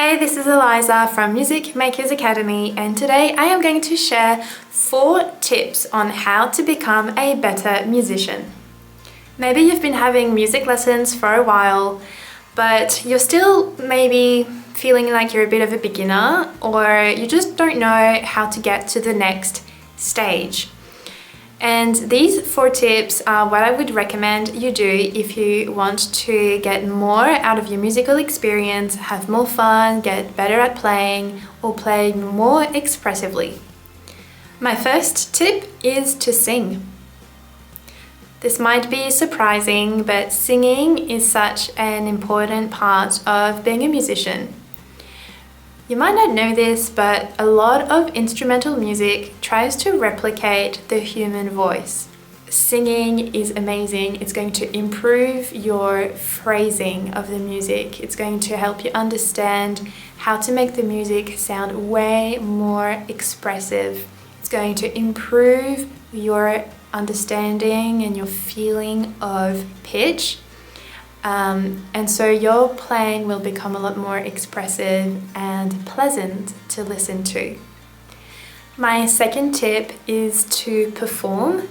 Hey, this is Eliza from Music Makers Academy, and today I am going to share 4 tips on how to become a better musician. Maybe you've been having music lessons for a while, but you're still maybe feeling like you're a bit of a beginner, or you just don't know how to get to the next stage. And these 4 tips are what I would recommend you do if you want to get more out of your musical experience, have more fun, get better at playing, or play more expressively. My first tip is to sing. This might be surprising, but singing is such an important part of being a musician. You might not know this, but a lot of instrumental music tries to replicate the human voice. Singing is amazing. It's going to improve your phrasing of the music. It's going to help you understand how to make the music sound way more expressive. It's going to improve your understanding and your feeling of pitch. And so your playing will become a lot more expressive and pleasant to listen to. My second tip is to perform.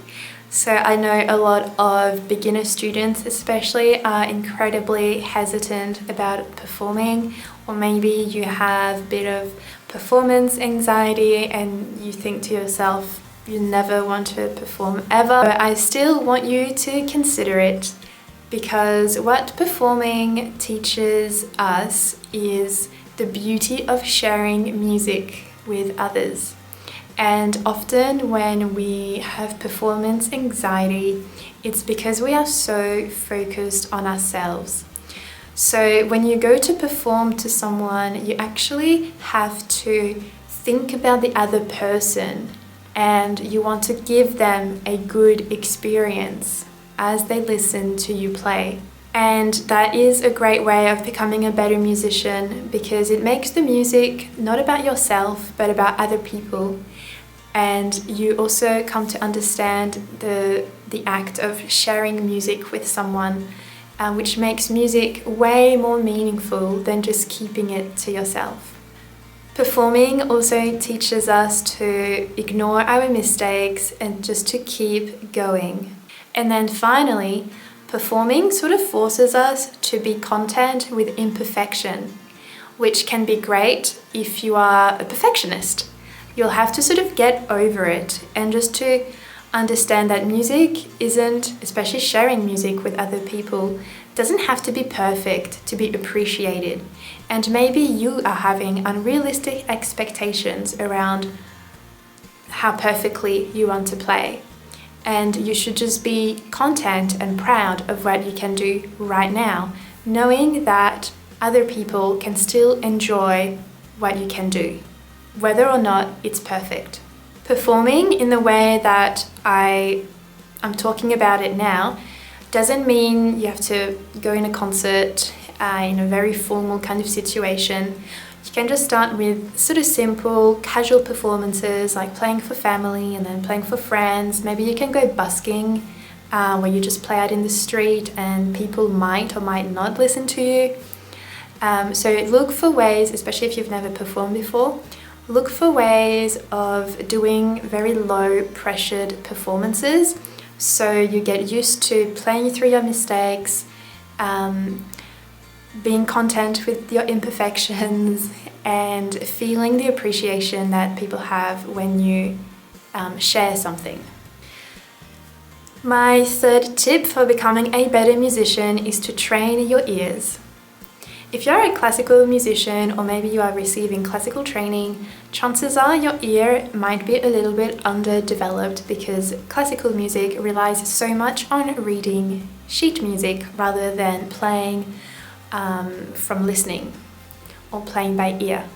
So I know a lot of beginner students especially are incredibly hesitant about performing, or maybe you have a bit of performance anxiety and you think to yourself, you never want to perform ever. But I still want you to consider it, because what performing teaches us is the beauty of sharing music with others. And often when we have performance anxiety, it's because we are so focused on ourselves. So when you go to perform to someone, you actually have to think about the other person, and you want to give them a good experience as they listen to you play. And that is a great way of becoming a better musician, because it makes the music not about yourself but about other people. And you also come to understand the act of sharing music with someone, which makes music way more meaningful than just keeping it to yourself. Performing also teaches us to ignore our mistakes and just to keep going. And then finally, performing sort of forces us to be content with imperfection, which can be great if you are a perfectionist. You'll have to sort of get over it and just to understand that music isn't, especially sharing music with other people, doesn't have to be perfect to be appreciated. And maybe you are having unrealistic expectations around how perfectly you want to play. And you should just be content and proud of what you can do right now, knowing that other people can still enjoy what you can do, whether or not it's perfect. Performing in the way that I'm talking about it now doesn't mean you have to go in a concert in a very formal kind of situation. You can just start with sort of simple, casual performances, like playing for family and then playing for friends. Maybe you can go busking, where you just play out in the street and people might or might not listen to you. So look for ways, especially if you've never performed before, look for ways of doing very low pressured performances, so you get used to playing through your mistakes, being content with your imperfections, and feeling the appreciation that people have when you share something. My third tip for becoming a better musician is to train your ears. If you're a classical musician, or maybe you are receiving classical training, chances are your ear might be a little bit underdeveloped, because classical music relies so much on reading sheet music rather than playing from listening or playing by ear.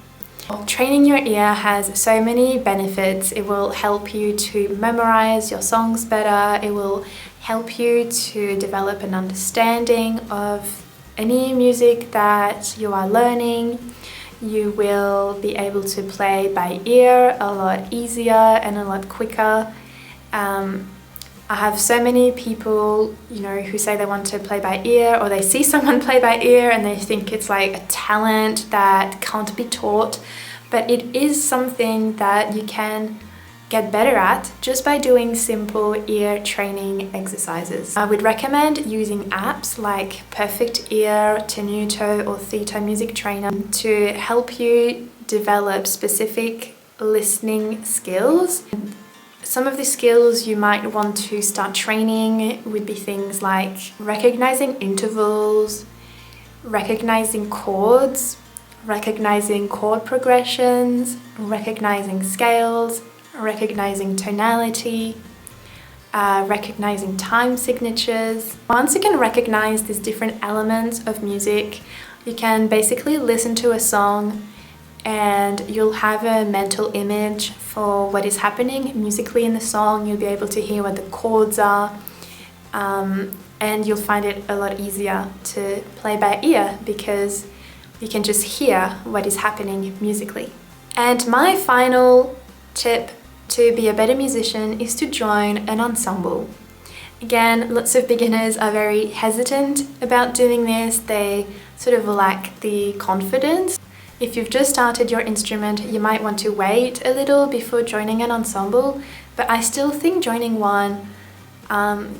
Training your ear has so many benefits. It will help you to memorize your songs better. It will help you to develop an understanding of any music that you are learning. You will be able to play by ear a lot easier and a lot quicker. I have so many people, who say they want to play by ear, or they see someone play by ear and they think it's like a talent that can't be taught. But it is something that you can get better at just by doing simple ear training exercises. I would recommend using apps like Perfect Ear, Tenuto or Theta Music Trainer to help you develop specific listening skills. Some of the skills you might want to start training would be things like recognizing intervals, recognizing chords, recognizing chord progressions, recognizing scales, recognizing tonality, recognizing time signatures. Once you can recognize these different elements of music, you can basically listen to a song and you'll have a mental image for what is happening musically in the song. You'll be able to hear what the chords are, and you'll find it a lot easier to play by ear because you can just hear what is happening musically. And my final tip to be a better musician is to join an ensemble. Again, lots of beginners are very hesitant about doing this. They sort of lack the confidence. If you've just started your instrument, you might want to wait a little before joining an ensemble, but I still think joining one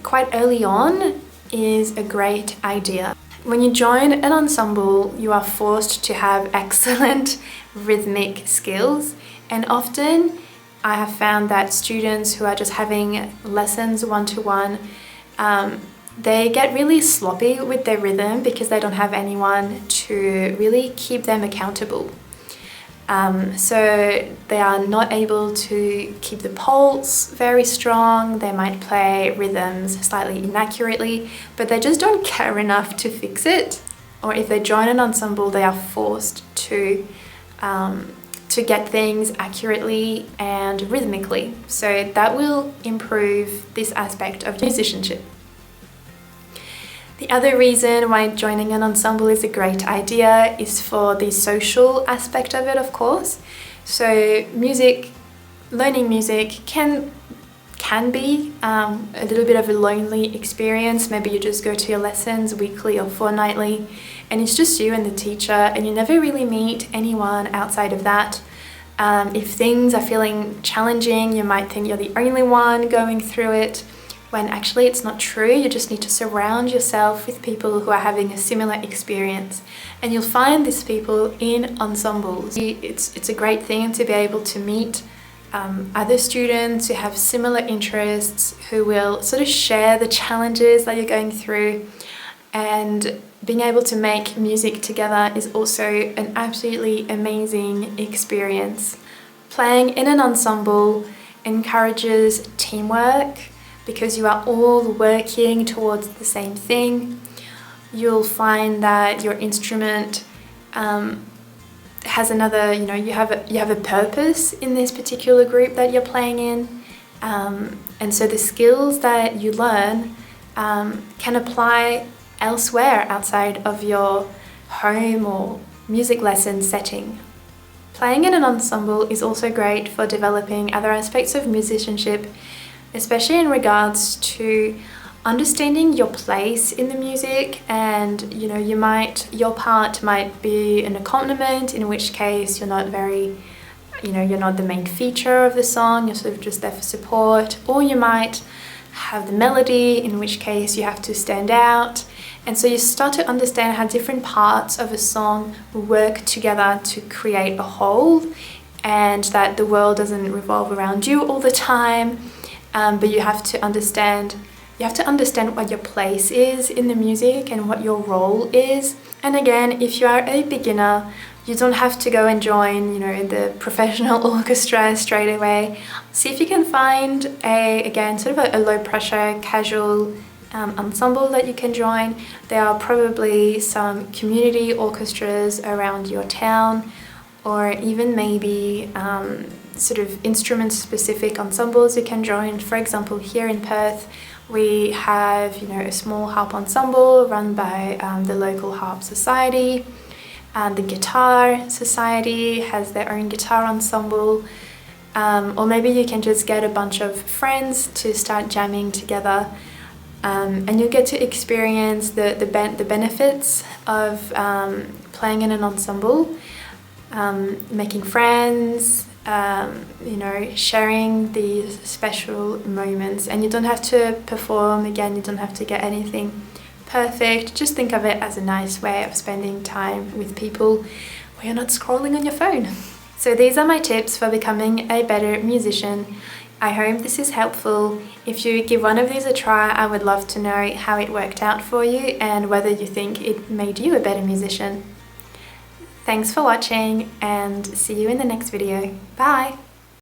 quite early on is a great idea. When you join an ensemble, you are forced to have excellent rhythmic skills, and often I have found that students who are just having lessons one-to-one, they get really sloppy with their rhythm because they don't have anyone to really keep them accountable. So they are not able to keep the pulse very strong. They might play rhythms slightly inaccurately, but they just don't care enough to fix it. Or if they join an ensemble, they are forced to get things accurately and rhythmically. So that will improve this aspect of musicianship. The other reason why joining an ensemble is a great idea is for the social aspect of it, of course. So learning music can be a little bit of a lonely experience. Maybe you just go to your lessons weekly or fortnightly and it's just you and the teacher and you never really meet anyone outside of that. If things are feeling challenging, you might think you're the only one going through it, when actually it's not true. You just need to surround yourself with people who are having a similar experience, and you'll find these people in ensembles. It's a great thing to be able to meet other students who have similar interests, who will sort of share the challenges that you're going through, and being able to make music together is also an absolutely amazing experience. Playing in an ensemble encourages teamwork because you are all working towards the same thing. You'll find that your instrument has another, you have a purpose in this particular group that you're playing in, and so the skills that you learn can apply elsewhere outside of your home or music lesson setting. Playing in an ensemble is also great for developing other aspects of musicianship, especially in regards to understanding your place in the music. And your part might be an accompaniment, in which case you're not the main feature of the song, you're sort of just there for support. Or you might have the melody, in which case you have to stand out. And so you start to understand how different parts of a song work together to create a whole, and that the world doesn't revolve around you all the time, but you have to understand what your place is in the music and what your role is. And again, if you are a beginner, you don't have to go and join, the professional orchestra straight away. See if you can find a low pressure, casual ensemble that you can join. There are probably some community orchestras around your town, or even maybe sort of instrument specific ensembles you can join. For example, here in Perth, we have a small harp ensemble run by the local harp society. The guitar society has their own guitar ensemble. or maybe you can just get a bunch of friends to start jamming together, and you'll get to experience the benefits of playing in an ensemble, making friends, you know, sharing these special moments. And you don't have to perform again, you don't have to get anything perfect. Just think of it as a nice way of spending time with people where you're not scrolling on your phone. So these are my tips for becoming a better musician. I hope this is helpful. If you give one of these a try, I would love to know how it worked out for you and whether you think it made you a better musician. Thanks for watching, and see you in the next video. Bye!